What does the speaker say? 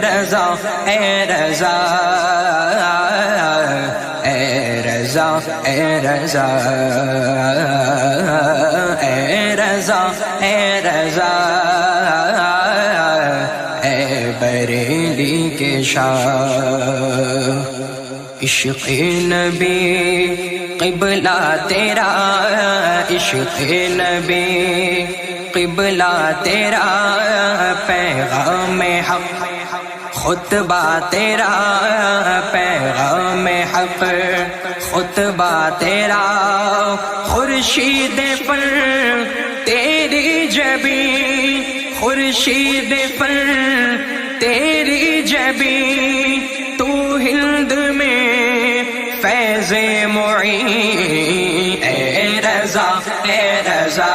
رضا اے رضا اے رضا اے رضا اے رضا اے رضا اے بریلی کے شاہ عشق نبی قبلہ تیرا عشق نبی قبلہ تیرا پیغام حق خطبہ تیرا پیغام حق خطبہ تیرا خورشید پر تیری جبی خورشید پر تیری جبی تو ہند میں فیض معین اے رضا اے رضا